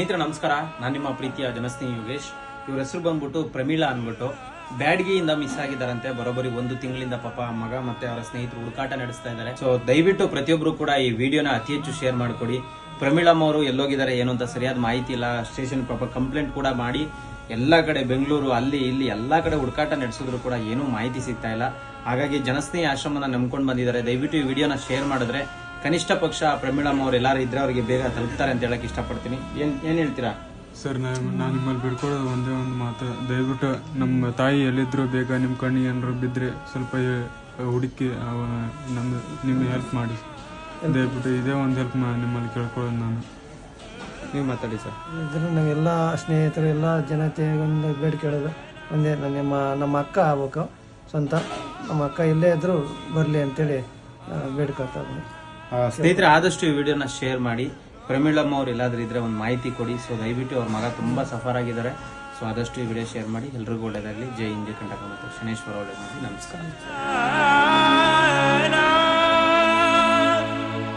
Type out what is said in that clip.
ಸ್ನೇಹಿತರೆ ನಮಸ್ಕಾರ, ನಾನು ನಿಮ್ಮ ಪ್ರೀತಿಯ ಜನಸ್ನೇಹಿ ಯೋಗೇಶ್. ಇವ್ರ ಹೆಸರು ಬಂದ್ಬಿಟ್ಟು ಪ್ರಮೀಳಾ ಅಂದ್ಬಿಟ್ಟು ಬ್ಯಾಡ್ಗಿಯಿಂದ ಮಿಸ್ ಆಗಿದ್ದಾರಂತೆ. ಬರೋಬ್ಬರಿ 1 ತಿಂಗಳಿಂದ ಪಾಪ ಮಗ ಮತ್ತೆ ಅವರ ಸ್ನೇಹಿತರು ಹುಡುಕಾಟ ನಡೆಸ್ತಾ ಇದ್ದಾರೆ. ಸೊ ದಯವಿಟ್ಟು ಪ್ರತಿಯೊಬ್ರು ಕೂಡ ಈ ವಿಡಿಯೋನ ಅತಿ ಹೆಚ್ಚು ಶೇರ್ ಮಾಡಿಕೊಡಿ. ಪ್ರಮೀಳಮ್ಮ ಅವರು ಎಲ್ಲೋಗಿದ್ದಾರೆ ಏನು ಅಂತ ಸರಿಯಾದ ಮಾಹಿತಿ ಇಲ್ಲ. ಸ್ಟೇಷನ್ ಪಾಪ ಕಂಪ್ಲೇಂಟ್ ಕೂಡ ಮಾಡಿ ಎಲ್ಲಾ ಕಡೆ ಬೆಂಗಳೂರು ಅಲ್ಲಿ ಇಲ್ಲಿ ಎಲ್ಲಾ ಕಡೆ ಹುಡುಕಾಟ ನಡೆಸಿದ್ರು ಕೂಡ ಏನೂ ಮಾಹಿತಿ ಸಿಗ್ತಾ ಇಲ್ಲ. ಹಾಗಾಗಿ ಜನಸ್ನೇಹಿ ಆಶ್ರಮನ ನಂಬ್ಕೊಂಡು ಬಂದಿದ್ದಾರೆ. ದಯವಿಟ್ಟು ಈ ವಿಡಿಯೋನ ಶೇರ್ ಮಾಡಿದ್ರೆ ಕನಿಷ್ಠ ಪಕ್ಷ ಪ್ರಮೀಳಮ್ಮ ಅವ್ರು ಎಲ್ಲಾರು ಇದ್ರೆ ಅವರಿಗೆ ಬೇಗ ತಲುಪ್ತಾರೆ ಅಂತ ಹೇಳಕ್ ಇಷ್ಟಪಡ್ತೀನಿ. ಏನ್ ಹೇಳ್ತೀರಾ ಸರ್? ನಾನು ನಿಮ್ಮಲ್ಲಿ ಬಿಡ್ಕೊಳ್ಳೋದು ಒಂದೇ ಒಂದು ಮಾತು, ದಯವಿಟ್ಟು ನಮ್ಮ ತಾಯಿ ಎಲ್ಲಿದ್ರು ಬೇಗ ನಿಮ್ಮ ಕಣ್ಣಿಗೆ ಏನಾರು ಬಿದ್ದರೆ ಸ್ವಲ್ಪ ಹುಡುಕಿ ನಿಮ್ಗೆ ಹೆಲ್ಪ್ ಮಾಡಿ. ದಯವಿಟ್ಟು ಇದೇ ಒಂದು ಹೆಲ್ಪ್ ನಿಮ್ಮಲ್ಲಿ ಕೇಳ್ಕೊಳ್ಳೋದು ನಾನು. ನೀವು ಮಾತಾಡಿ ಸರ್. ಇದ್ರ ನಾವೆಲ್ಲ ಸ್ನೇಹಿತರು ಎಲ್ಲ ಜನತೆ ಒಂದು ಬೇಡಿಕೆ ಹೇಳೋದು ಒಂದೇ, ನಮ್ಮ ಅಕ್ಕ ಆಗ್ಬೇಕು ಸ್ವಂತ. ನಮ್ಮ ಅಕ್ಕ ಇಲ್ಲೇ ಇದ್ರು ಬರಲಿ ಅಂತೇಳಿ ಬೇಡ್ಕೊಳ್ತಾ ಇದ್ದೀನಿ. ಸ್ನೇಹಿತರೆ ಆದಷ್ಟು ಈ ವಿಡಿಯೋನ ಶೇರ್ ಮಾಡಿ. ಪ್ರಮೀಳಮ್ಮ ಅವ್ರು ಎಲ್ಲಾದ್ರೂ ಇದ್ರೆ ಒಂದು ಮಾಹಿತಿ ಕೊಡಿ. ಸೊ ದಯವಿಟ್ಟು ಅವ್ರ ಮಗ ತುಂಬಾ ಸಫರ್ ಆಗಿದ್ದಾರೆ. ಸೊ ಆದಷ್ಟು ಈ ವಿಡಿಯೋ ಶೇರ್ ಮಾಡಿ. ಎಲ್ರಿಗೂ ಒಳ್ಳೇದಾಗಲಿ. ಜೈ ಹಿಂದ್, ಜೈ ಕರ್ನಾಟಕ ಮತ್ತು ಶನೇಶ್ವರ ಒಳ್ಳೇದಾಗಲಿ. ನಮಸ್ಕಾರ.